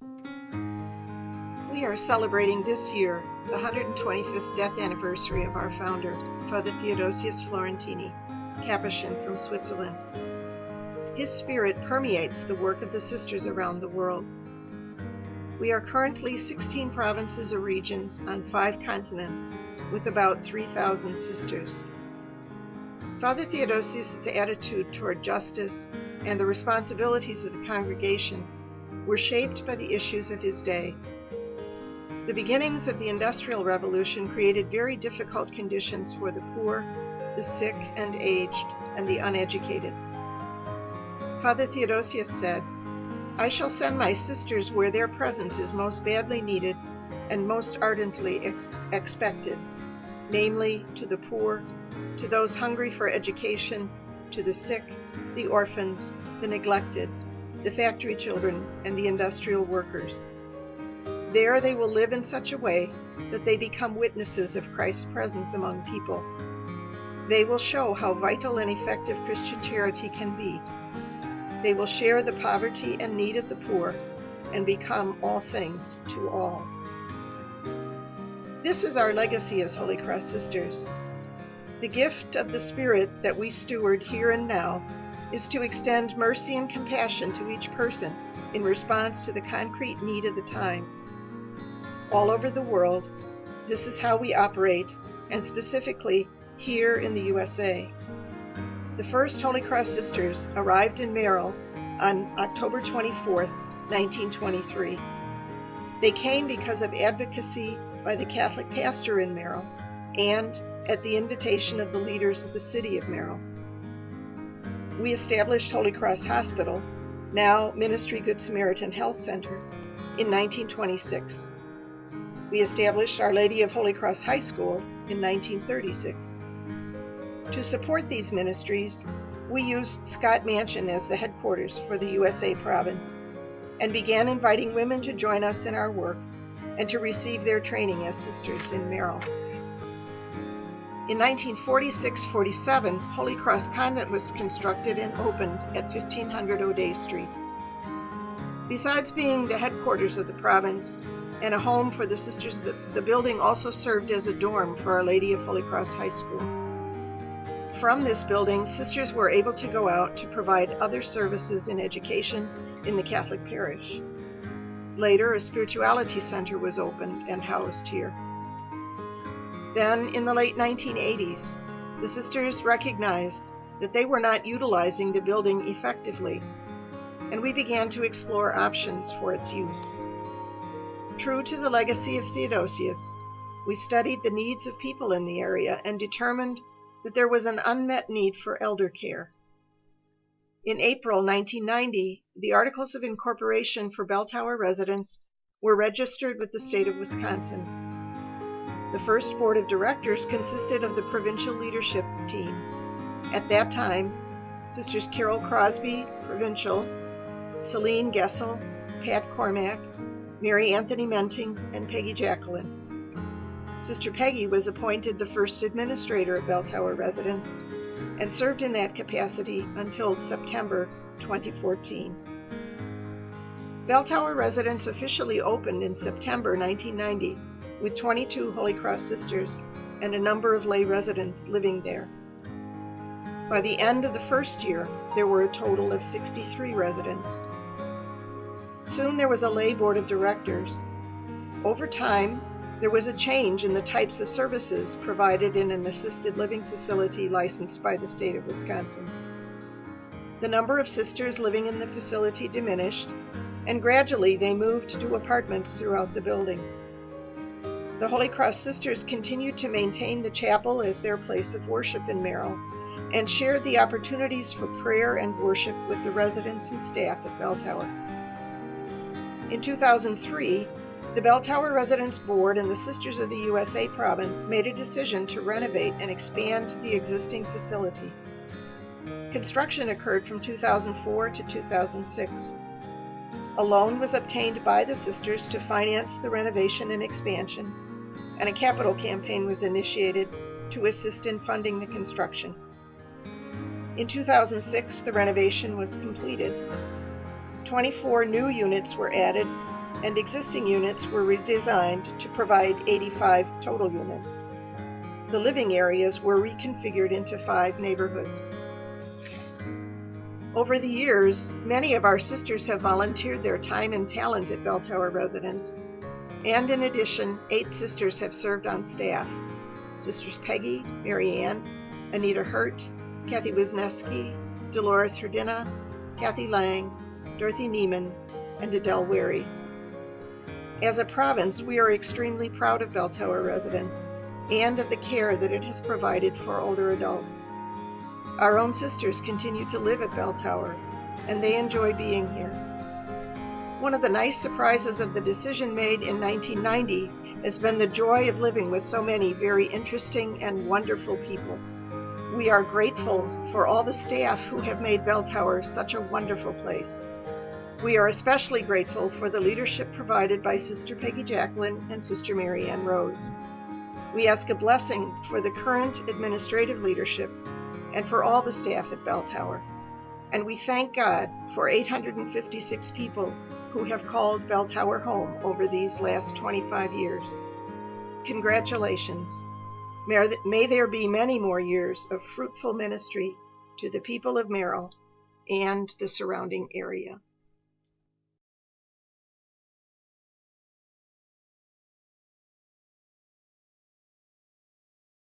We are celebrating this year the 125th death anniversary of our founder, Father Theodosius Florentini, Capuchin from Switzerland. His spirit permeates the work of the sisters around the world. We are currently 16 provinces or regions on 5 continents with about 3,000 sisters. Father Theodosius' attitude toward justice and the responsibilities of the congregation were shaped by the issues of his day. The beginnings of the Industrial Revolution created very difficult conditions for the poor, the sick and aged, and the uneducated. Father Theodosius said, "I shall send my sisters where their presence is most badly needed and most ardently expected, namely to the poor, to those hungry for education, to the sick, the orphans, the neglected, the factory children, and the industrial workers. There they will live in such a way that they become witnesses of Christ's presence among people. They will show how vital and effective Christian charity can be. They will share the poverty and need of the poor and become all things to all." This is our legacy as Holy Cross Sisters. The gift of the Spirit that we steward here and now is to extend mercy and compassion to each person in response to the concrete need of the times. All over the world, this is how we operate, and specifically here in the USA. The first Holy Cross Sisters arrived in Merrill on October 24, 1923. They came because of advocacy by the Catholic pastor in Merrill and at the invitation of the leaders of the city of Merrill. We established Holy Cross Hospital, now Ministry Good Samaritan Health Center, in 1926. We established Our Lady of Holy Cross High School in 1936. To support these ministries, we used Scott Mansion as the headquarters for the USA province and began inviting women to join us in our work and to receive their training as sisters in Merrill. In 1946-47, Holy Cross Convent was constructed and opened at 1500 O'Day Street. Besides being the headquarters of the province and a home for the sisters, the building also served as a dorm for Our Lady of Holy Cross High School. From this building, sisters were able to go out to provide other services in education in the Catholic parish. Later, a spirituality center was opened and housed here. Then, in the late 1980s, the sisters recognized that they were not utilizing the building effectively, and we began to explore options for its use. True to the legacy of Theodosius, we studied the needs of people in the area and determined that there was an unmet need for elder care. In April 1990, the Articles of Incorporation for Bell Tower residents were registered with the state of Wisconsin. The first board of directors consisted of the provincial leadership team. At that time, Sisters Carol Crosby, provincial, Celine Gessel, Pat Cormack, Mary Anthony Menting, and Peggy Jacqueline. Sister Peggy was appointed the first administrator of Bell Tower residents and served in that capacity until September 2014. Bell Tower residents officially opened in September 1990 with 22 Holy Cross sisters and a number of lay residents living there. By the end of the first year, there were a total of 63 residents. Soon there was a lay board of directors. Over time, there was a change in the types of services provided in an assisted living facility licensed by the state of Wisconsin. The number of sisters living in the facility diminished, and gradually they moved to apartments throughout the building. The Holy Cross Sisters continued to maintain the chapel as their place of worship in Merrill and shared the opportunities for prayer and worship with the residents and staff at Bell Tower. In 2003, the Bell Tower Residents Board and the Sisters of the USA province made a decision to renovate and expand the existing facility. Construction occurred from 2004 to 2006. A loan was obtained by the sisters to finance the renovation and expansion, and a capital campaign was initiated to assist in funding the construction. In 2006, the renovation was completed. 24 new units were added, and existing units were redesigned to provide 85 total units. The living areas were reconfigured into 5 neighborhoods. Over the years, many of our sisters have volunteered their time and talent at Bell Tower residence, and in addition, 8 sisters have served on staff. Sisters Peggy, Mary Ann, Anita Hurt, Kathy Wisniewski, Dolores Herdina, Kathy Lang, Dorothy Neiman, and Adele Wary. As a province, we are extremely proud of Bell Tower residence and of the care that it has provided for older adults. Our own sisters continue to live at Bell Tower, and they enjoy being here. One of the nice surprises of the decision made in 1990 has been the joy of living with so many very interesting and wonderful people. We are grateful for all the staff who have made Bell Tower such a wonderful place. We are especially grateful for the leadership provided by Sister Peggy Jacqueline and Sister Mary Ann Rose. We ask a blessing for the current administrative leadership and for all the staff at Bell Tower. And we thank God for 856 people who have called Bell Tower home over these last 25 years. Congratulations. May there be many more years of fruitful ministry to the people of Merrill and the surrounding area.